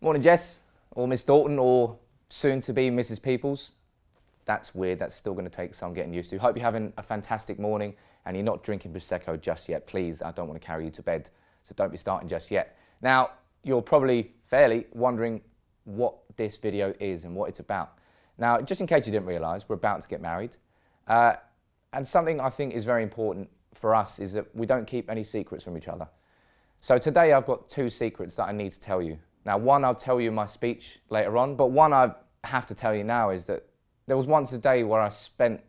Morning, Jess, or Miss Dalton, or soon to be Mrs. Peoples. That's weird, that's still going to take some getting used to. Hope you're having a fantastic morning and you're not drinking Prosecco just yet. Please, I don't want to carry you to bed, so don't be starting just yet. Now, you're probably fairly wondering what this video is and what it's about. Now, just in case you didn't realise, we're about to get married. And something I think is very important for us is that we don't keep any secrets from each other. So today I've got two secrets that I need to tell you. Now, one I'll tell you in my speech later on, but one I have to tell you now is that there was once a day where I spent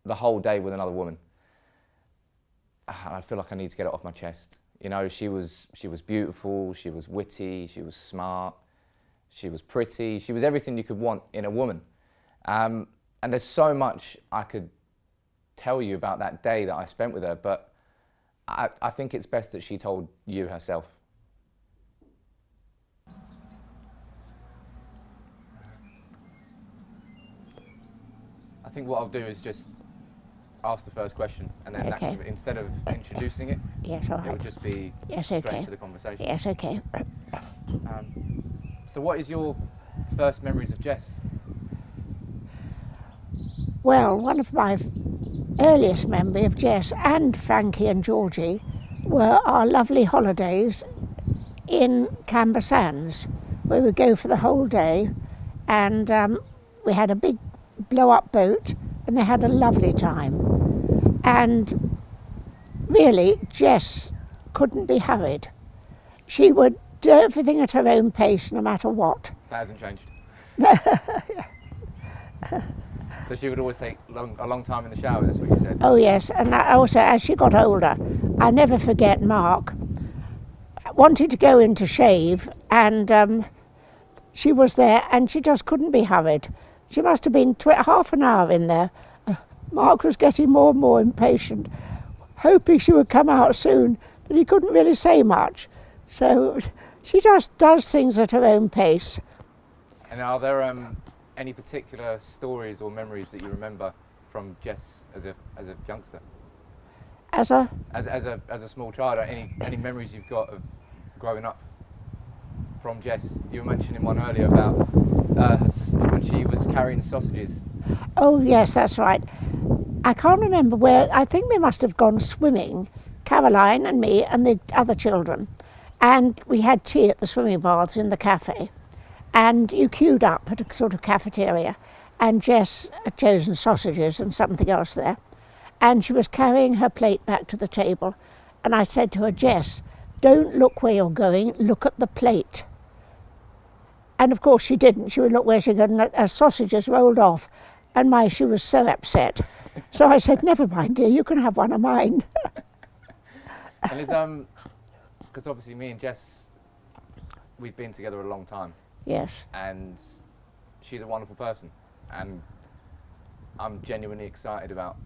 the whole day with another woman. I feel like I need to get it off my chest. You know, she was beautiful, she was witty, she was smart, she was pretty, she was everything you could want in a woman. And there's so much I could tell you about that day that I spent with her, but I think it's best that she told you herself. I think what I'll do is just ask the first question, and then Okay. instead of introducing it, Yes, all it will right. just be Yes, straight okay. to the conversation. Yes, okay. So what is your first memories of Jess? Well, one of my earliest memories of Jess and Frankie and Georgie were our lovely holidays in Camber Sands, where we go for the whole day, and we had a big blow-up boat, and they had a lovely time. And really, Jess couldn't be hurried. She would do everything at her own pace, no matter what. That hasn't changed. So she would always take a long time in the shower, that's what you said? Oh yes, and also as she got older, I never forget Mark wanted to go in to shave, and she was there and she just couldn't be hurried. She must have been half an hour in there. Mark was getting more and more impatient, hoping she would come out soon, but he couldn't really say much. So she just does things at her own pace. And are there any particular stories or memories that you remember from Jess as a youngster? As a As a small child, any memories you've got of growing up from Jess? You were mentioning one earlier about when she was carrying sausages. Oh yes, that's right. I can't remember where. I think we must have gone swimming, Caroline and me and the other children, and we had tea at the swimming baths in the cafe, and you queued up at a sort of cafeteria, and Jess had chosen sausages and something else there, and she was carrying her plate back to the table, and I said to her, Jess, don't look where you're going, look at the plate. And of course she didn't. She would look where she was going, and her sausages rolled off. And she was so upset. So I said, never mind, dear, you can have one of mine. And is because obviously me and Jess, we've been together a long time, Yes. and she's a wonderful person, and I'm genuinely excited about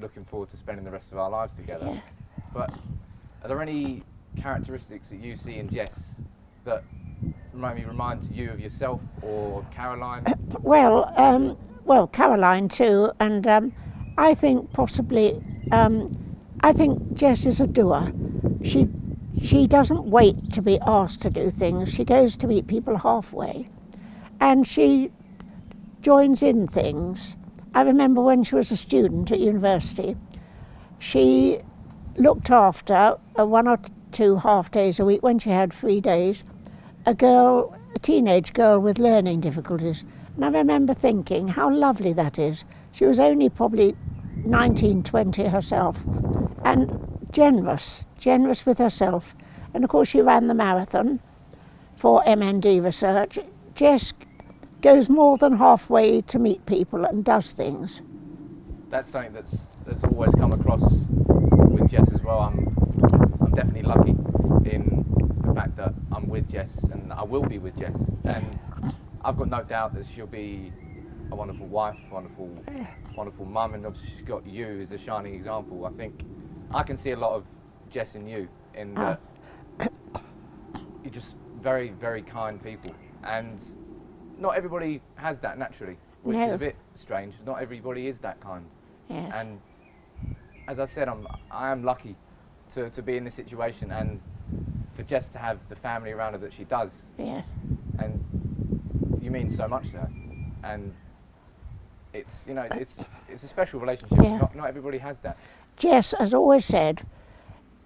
looking forward to spending the rest of our lives together. Yeah. But are there any characteristics that you see in Jess that maybe remind you of yourself or of Caroline? Well, Caroline too, and I think possibly, I think Jess is a doer. She doesn't wait to be asked to do things. She goes to meet people halfway, and she joins in things. I remember when she was a student at university, she looked after 1 or 2 half days a week when she had 3 days, a teenage girl with learning difficulties. And I remember thinking how lovely that is. She was only probably 19, 20 herself, and generous with herself. And of course she ran the marathon for MND research. Jess goes more than halfway to meet people and does things. That's something that's always come across with Jess as well. I'm definitely lucky in the fact that I'm with Jess, and I will be with Jess, and I've got no doubt that she'll be a wonderful wife, wonderful mum, and obviously she's got you as a shining example. I think I can see a lot of Jess in you, in that you're just very, very kind people, and not everybody has that naturally, which is No. a bit strange. Not everybody is that kind. Yes. And as I said, I am lucky to be in this situation, and for Jess to have the family around her that she does, Yes. and you mean so much to her, and it's, you know, it's a special relationship. Yeah. Not everybody has that. Jess has always said,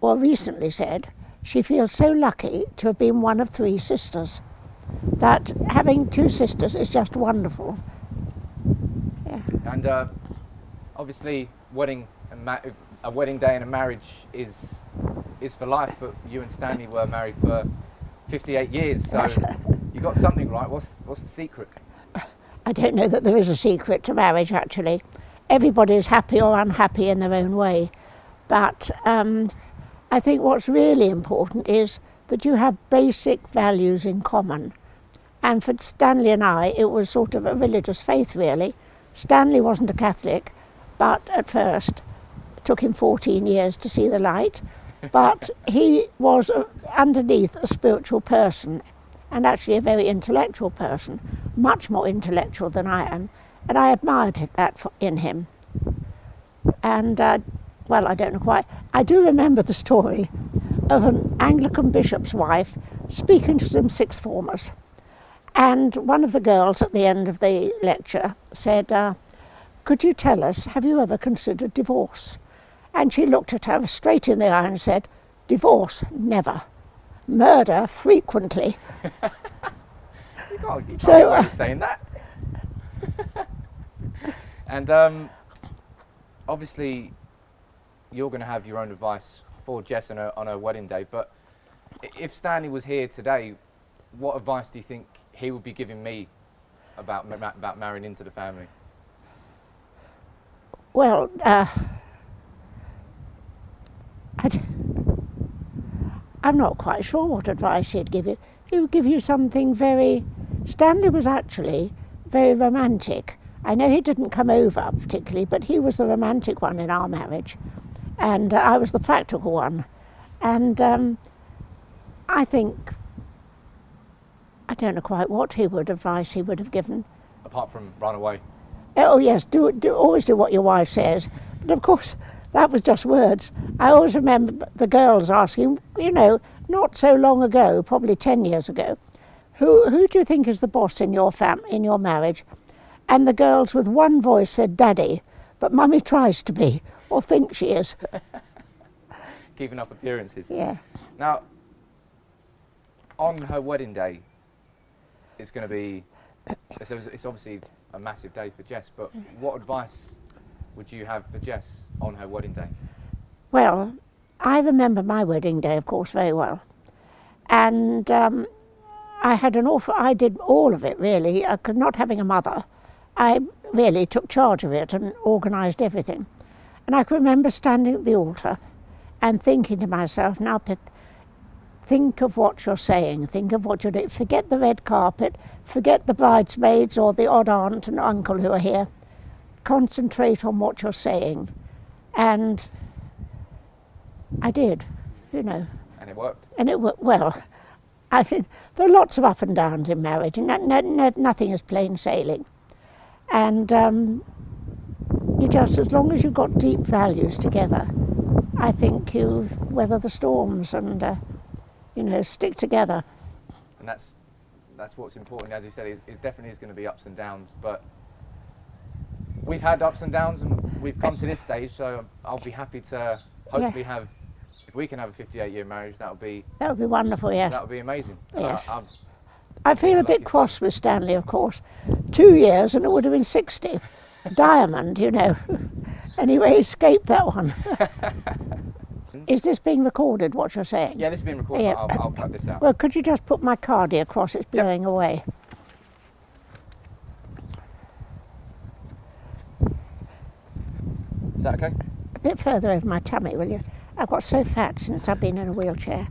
or recently said, she feels so lucky to have been one of 3 sisters. That having 2 sisters is just wonderful. Yeah. And obviously, a wedding day and a marriage is for life. But you and Stanley were married for 58 years, so you got something right. What's the secret? I don't know that there is a secret to marriage, actually. Everybody is happy or unhappy in their own way. But I think what's really important is that you have basic values in common. And for Stanley and I, it was sort of a religious faith, really. Stanley wasn't a Catholic, but at first, it took him 14 years to see the light. But he was underneath a spiritual person, and actually a very intellectual person, much more intellectual than I am. And I admired that in him. And, well, I don't know quite. I do remember the story of an Anglican bishop's wife speaking to some sixth formers. And one of the girls at the end of the lecture said, could you tell us, have you ever considered divorce? And she looked at her straight in the eye and said, divorce, never. Murder, frequently. You can't So, get away with saying that. And obviously, you're going to have your own advice for Jess on her wedding day. But if Stanley was here today, what advice do you think he would be giving me about marrying into the family? Well, I'm not quite sure what advice he'd give you. He would give you something very... Stanley was actually very romantic. I know he didn't come over particularly, but he was the romantic one in our marriage. And I was the practical one. And I think... I don't know quite what advice he would have given. Apart from run away. Oh yes, always do what your wife says. But of course, that was just words. I always remember the girls asking, you know, not so long ago, probably 10 years ago, who do you think is the boss in your in your marriage? And the girls with one voice said, Daddy, but Mummy tries to be, or thinks she is. Keeping up appearances. Yeah. Now, on her wedding day, it's going to be, it's obviously a massive day for Jess, but what advice would you have for Jess on her wedding day? Well, I remember my wedding day, of course, very well. And I did all of it, really, because not having a mother, I really took charge of it and organised everything. And I can remember standing at the altar and thinking to myself, now, Pip, think of what you're saying, think of what you're doing. Forget the red carpet, forget the bridesmaids or the odd aunt and uncle who are here. Concentrate on what you're saying. And I did, you know. And it worked. And it worked well. I mean, there are lots of up and downs in marriage, and nothing is plain sailing. And you just, as long as you've got deep values together, I think you weather the storms and, you know, stick together. And that's what's important. As you said, it definitely is going to be ups and downs, but we've had ups and downs and we've come to this stage, so I'll be happy to hopefully have, if we can have a 58-year marriage, that would be wonderful, yes. That would be amazing. Yes. I feel a bit cross with Stanley, of course. 2 years and it would have been 60. Diamond, you know. Anyway, escaped that one. Is this being recorded, what you're saying? Yeah, this is being recorded, Yeah. but I'll cut this out. Well, could you just put my card here across? It's blowing away. Is that okay? A bit further over my tummy, will you? I've got so fat since I've been in a wheelchair.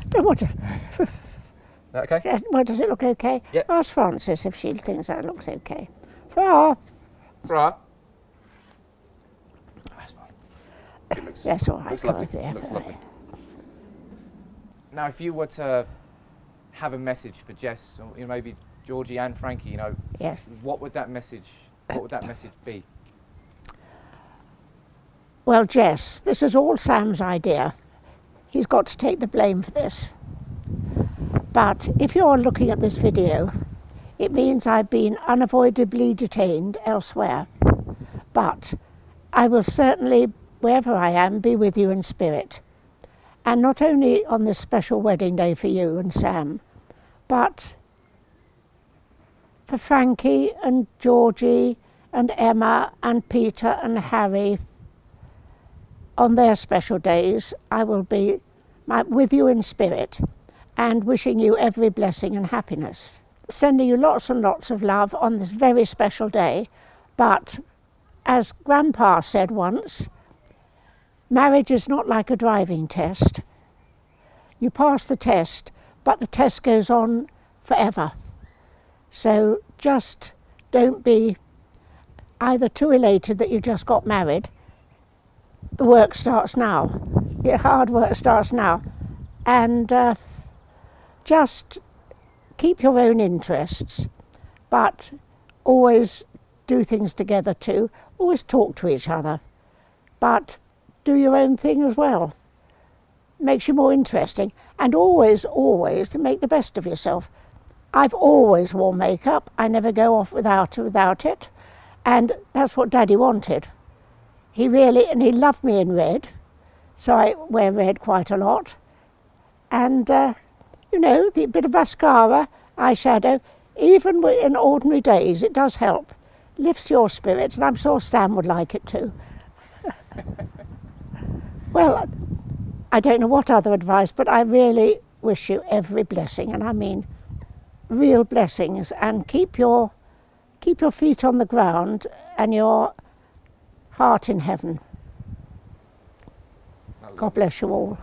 Don't want to... Is that okay? Yes, well, does it look okay? Yep. Ask Frances if she thinks that looks okay. Fra! Right. That's fine. It looks, Yes, all right. looks come lovely. up here. It looks All lovely. right. Now, if you were to have a message for Jess, or you know, maybe Georgie and Frankie, you know, Yes. what would that message be? Well, Jess, this is all Sam's idea. He's got to take the blame for this. But if you're looking at this video, It means I've been unavoidably detained elsewhere. But I will certainly, wherever I am, be with you in spirit. And not only on this special wedding day for you and Sam, but for Frankie and Georgie and Emma and Peter and Harry. On their special days, I will be with you in spirit and wishing you every blessing and happiness. Sending you lots and lots of love on this very special day. But as Grandpa said once, marriage is not like a driving test. You pass the test, but the test goes on forever. So just don't be either too elated that you just got married. The work starts now. Your hard work starts now. And just keep your own interests, but always do things together too. Always talk to each other, but do your own thing as well. Makes you more interesting, and always to make the best of yourself. I've always worn makeup. I never go off without it, and that's what Daddy wanted. He loved me in red, so I wear red quite a lot. And the bit of mascara, eyeshadow, even in ordinary days, it does help. Lifts your spirits, and I'm sure Sam would like it too. Well, I don't know what other advice, but I really wish you every blessing, and I mean real blessings, and keep your feet on the ground and your heart in heaven. God bless you all.